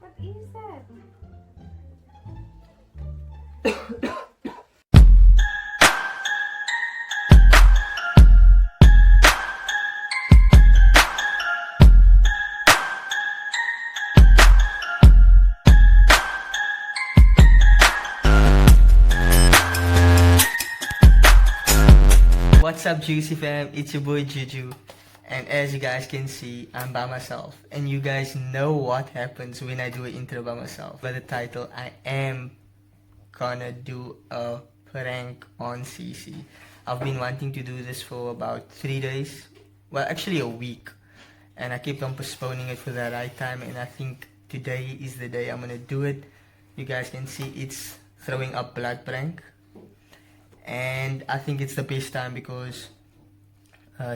What is that? What's up, Juicy fam? It's your boy Juju, and as you guys can see, I'm by myself. And you guys know what happens when I do an intro by myself. By the title, I am gonna do a prank on Cece. I've been wanting to do this for about 3 days, well, actually a week, and I kept on postponing it for the right time. And I think today is the day I'm gonna do it. You guys can see it's throwing up blood prank. And I think it's the best time because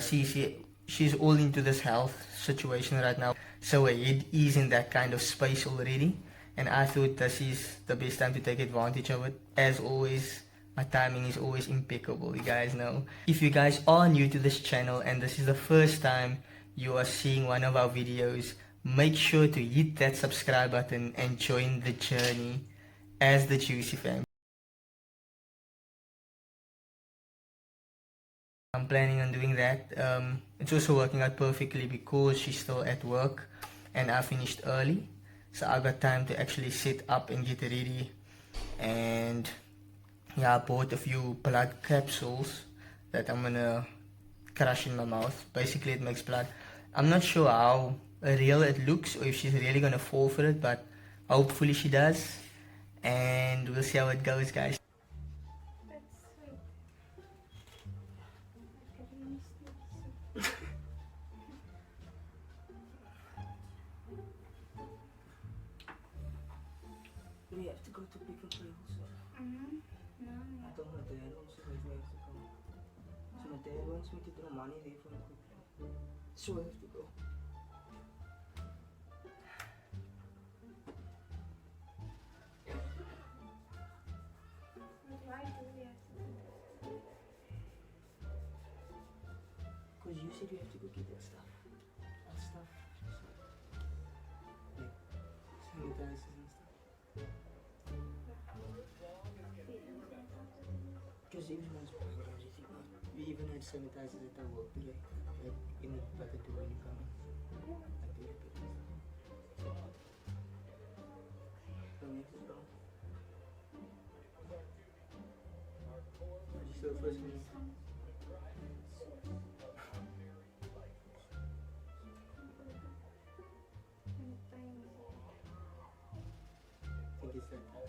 she's all into this health situation right now, so her head is in that kind of space already, and I thought this is the best time to take advantage of it. As always, my timing is always impeccable, you guys know. If you guys are new to this channel and this is the first time you are seeing one of our videos, make sure to hit that subscribe button and join the journey as the Juicy fam. I'm planning on doing that. It's also working out perfectly because she's still at work and I finished early, so I got time to actually sit up and get ready. And yeah, I bought a few blood capsules that I'm gonna crush in my mouth. Basically it makes blood. I'm not sure how real it looks or if she's really gonna fall for it, but hopefully she does, and we'll see how it goes, guys. We have to go to pick up my also. No. I told my dad also that we have to go. So my dad wants me to throw money there for him quickly. So I have to go. Why do we have to do that? Because you said you have to go get that stuff. That stuff. Like sanitizers and stuff. Because everyone's buying everything. We even had sanitizers at our work today. Like in the bucket when you come in. Like the liquid and stuff. So we have to go. Are you still first minute? I think it's that time.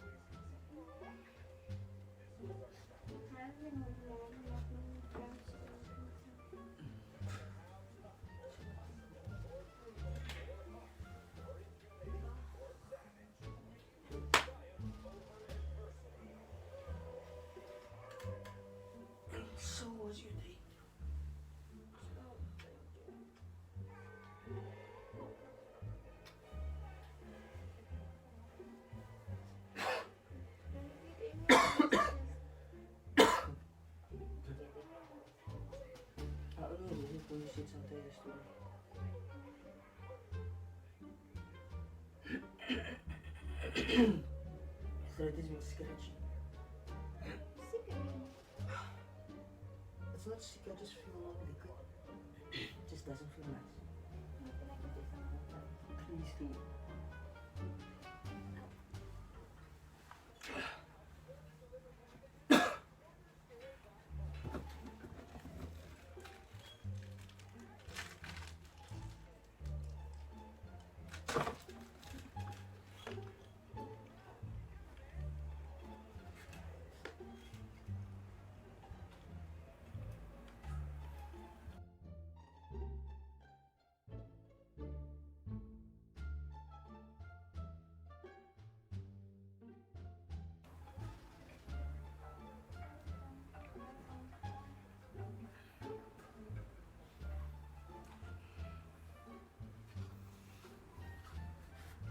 So was your day? I don't know, when you said something in the story. So it is being scratchy. It's not sick, I just feel liquid. It just doesn't feel nice. Please do.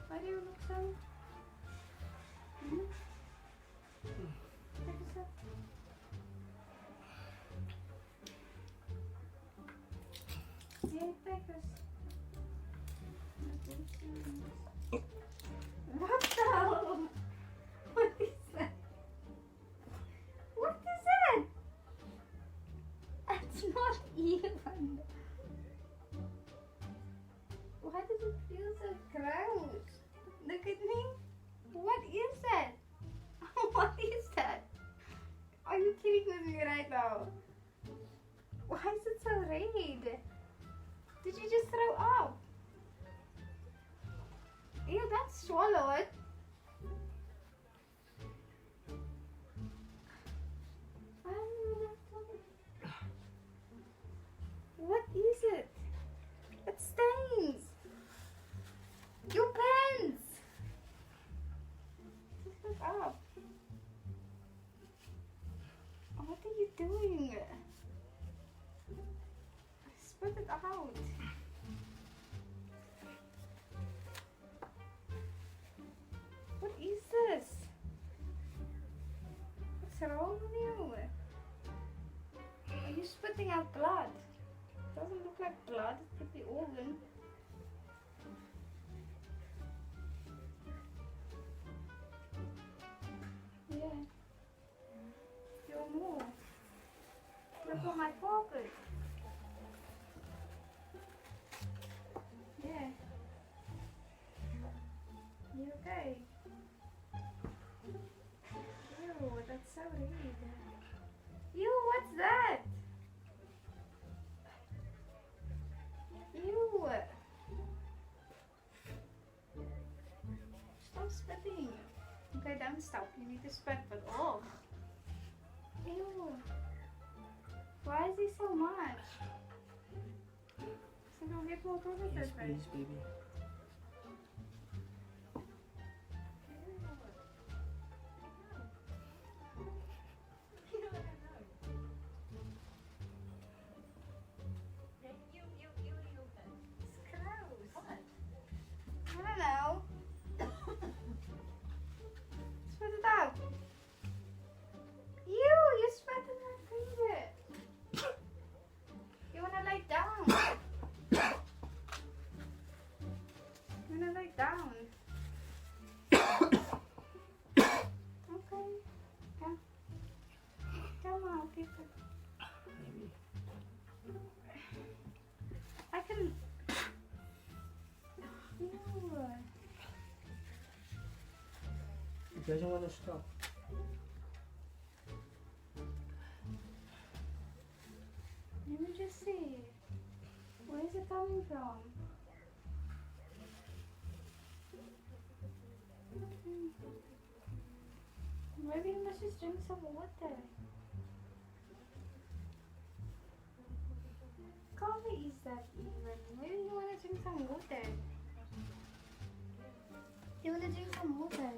Why do you look so? Check this out. Yeah, take this. What the hell? What is that? What is that? It's not even. Why does it feel so gross? Look at me. What is that? What is that? Are you kidding with me right now? Why is it so red? Did you just throw up? Ew, that's swallowed. What is it? It stains. Your pants. Just look up. What are you doing? Spit it out. What is this? What's wrong with you? Are you spitting out blood? Doesn't look like blood. It could be organ. Yeah. You're more. Look at my pocket. Yeah. You okay? Ew, that's so weird. Ew, what's that? Ew. Stop spitting. Okay, don't stop. You need to spit, but oh. Ew. Why is he so much? So don't get more toilet Yes, paper. please, baby. It's gross. What? I don't know. Spit it out. Ew, you spit in my finger. You wanna lay down? You wanna lay down? Okay. Come. Come on, people. Maybe. I can. Ew. He doesn't want to stop. Let me just see. Where is it coming from? Maybe you must just drink some water. Coffee is that even. Maybe you want to drink some water. You want to drink some water?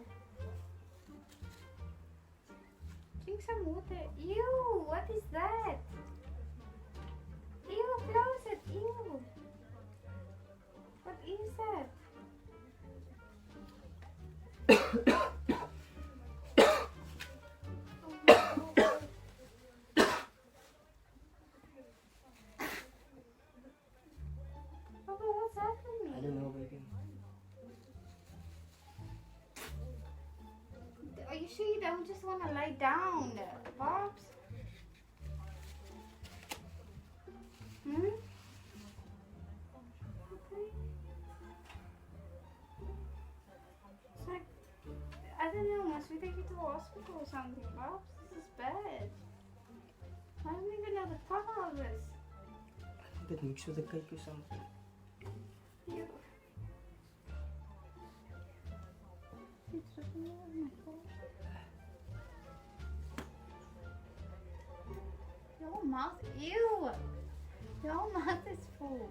Drink some water. Ew, what is that? Ew, close it. Ew. What is that? Oh my God. Papa, what's happening? I don't know, baby. Are you sure you don't just want to lie down, Pops? Hmm? Okay. It's like, I don't know, must we take you to the hospital or something, Pops? This is bad. I don't even know the color of this. I think that mixed with the cake or something. Ew. It's just me, oh my God. Your mouth, ew! Your mouth is full.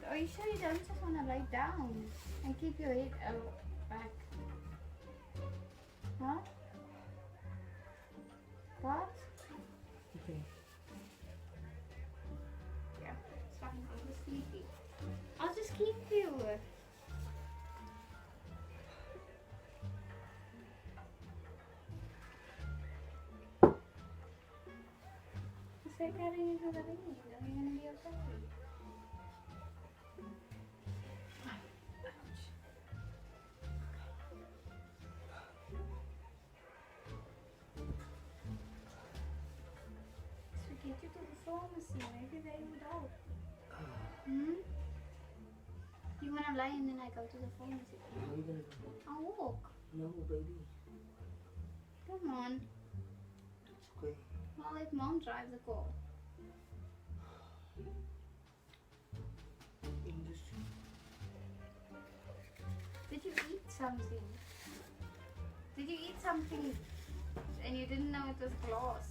Are you sure you don't just want to lie down and keep your head back? Huh? What? Okay. Yeah, it's fine. I'm just sleepy. I'll just keep you. Is that carrying you to the ring? Are you gonna be okay? Maybe they would help. Hmm? You wanna lie and then I go to the pharmacy? Where are you gonna go? I'll walk. No, baby. Come on. It's okay. I'll let mom drive the car. In this. Did you eat something? Did you eat something and you didn't know it was glass?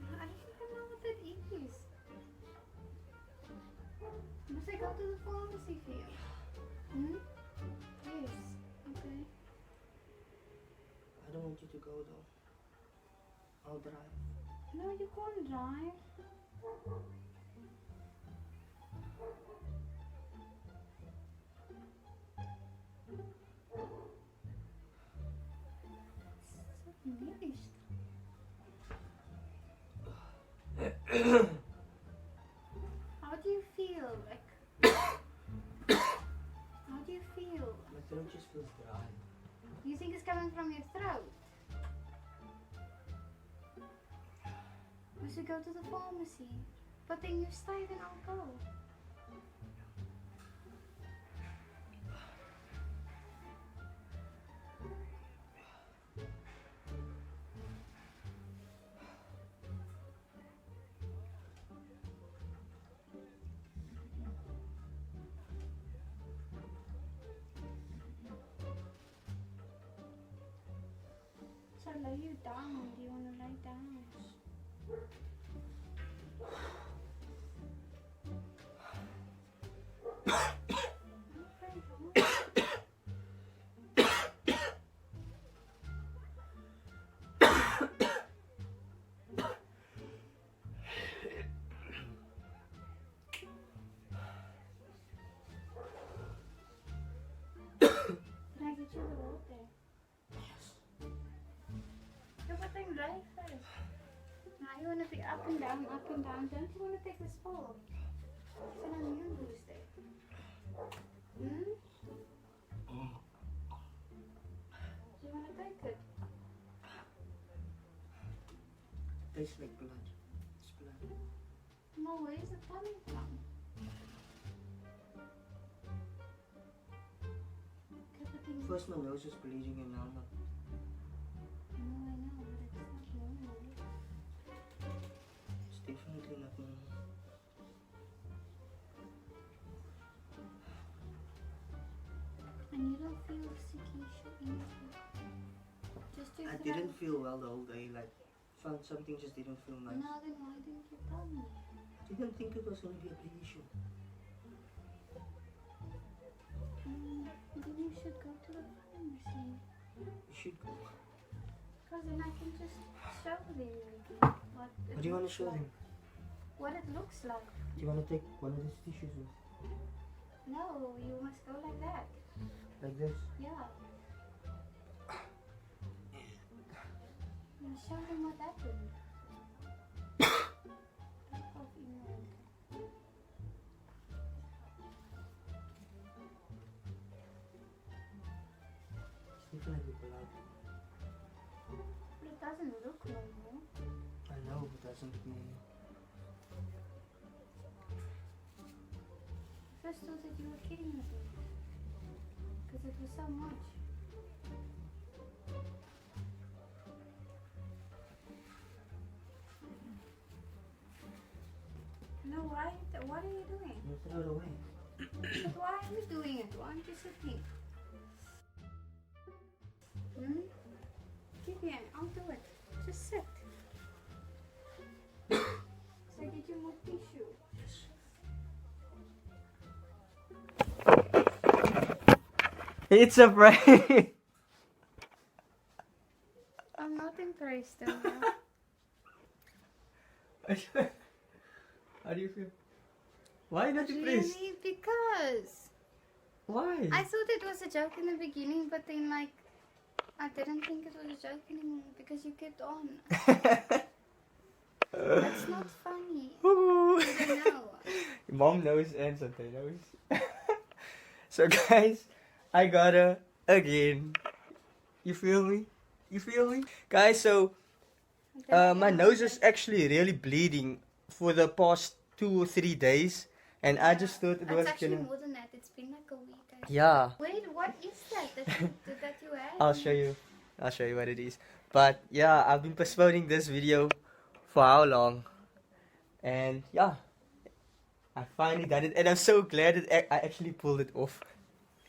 I don't even know what that is. Must I go to the pharmacy for you? Hmm? Yes. Okay. I don't want you to go though. I'll drive. No, you can't drive. So finished. How do you feel? Like, how do you feel? My throat just feels dry. You think it's coming from your throat? We should go to the pharmacy. But then you stay, then I'll go. Shall I lay you down? Do you want to lay down? Can I get you the water? Yeah, but then lay first. Now you want to be up and down, up and down. Don't you want to take this ball? It's an immune booster. Hmm? Do you want to take it? Tastes like blood. It's blood. No, where is it coming from? First my nose was bleeding and now not. No, I know, but it's not normal. It's definitely not normal. And you don't feel sicky, anything. Just your I throat. didn't feel well the whole day. Like, found something just didn't feel nice. No, then why didn't you tell me? I didn't think it was gonna be a big issue. Then you should go to the pharmacy. You should go. Because then I can just show them what it What do you want to looks show like. them? What it looks like. Do you want to take one of these tissues with? No, you must go like that. Like this? Yeah. Now show them what happened. Oh, email. It's definitely blood. But it doesn't look normal. I know, but doesn't look normal. First thought that you were kidding with me. Because it was so much. No, why? What are you doing? You throw it away. But why are you doing it? Why aren't you sitting? Hmm? Give here, I'll do it. Just sit. So get you more tissue. It's a prank. I'm not impressed though. How do you feel? Why not impressed? Really? Because Why? I thought it was a joke in the beginning, but then like I didn't think it was a joke anymore because you kept on. That's not funny. Ooh. I don't know. Mom knows and Sante knows. So guys, I got her again. You feel me? You feel me? Guys, so My nose is actually really bleeding for the past 2 or 3 days, and I just thought it was It's actually gonna. more than that. It's been like a week. Yeah, Wait, what is that you had? I'll show you. I'll show you what it is. But yeah, I've been postponing this video for how long? And yeah, I finally done it, and I'm so glad that I actually pulled it off.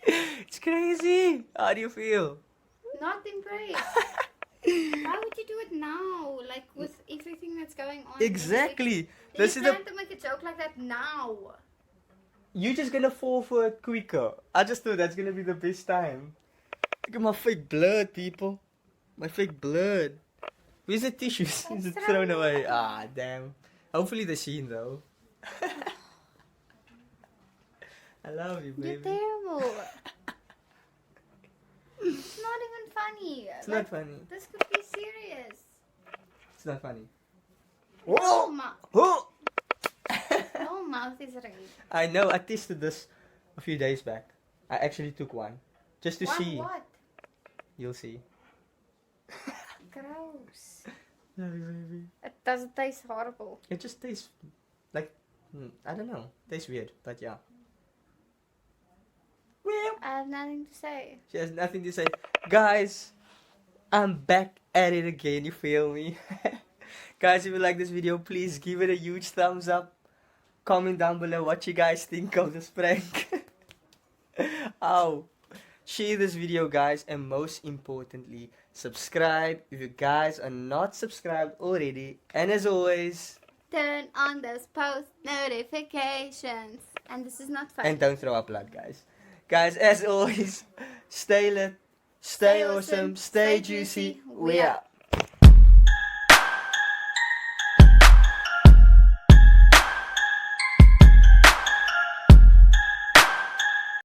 It's crazy. How do you feel? Not impressed. Why would you do it now? Like with everything that's going on. Exactly. This This is you the. plan to make a joke like that now. You're just gonna fall for it quicker. I just thought that's gonna be the best time. Look at my fake blood, people. My fake blood. Where's the tissues? Is it thrown away? Ah, damn. Hopefully they're seen though. I love you, You're baby. terrible. It's not even funny. It's not funny. This could be serious. It's not funny. Your Whoa! mouth. Oh! Your mouth is red. I know. I tested this a few days back. I actually took one just to see. What? You'll see. Gross. Love you, baby. It doesn't taste horrible. It just tastes like I don't know. Tastes weird, but yeah. Well, I have nothing to say. she has nothing to say. Guys, I'm back at it again. You feel me? Guys, if you like this video, please give it a huge thumbs up. Comment down below what you guys think of this prank. Ow. Share this video, guys, and most importantly, subscribe if you guys are not subscribed already. And as always, Turn on those post notifications. And this is not fun. and don't throw up blood, guys. Guys, as always, stay lit, stay awesome, stay juicy. We out.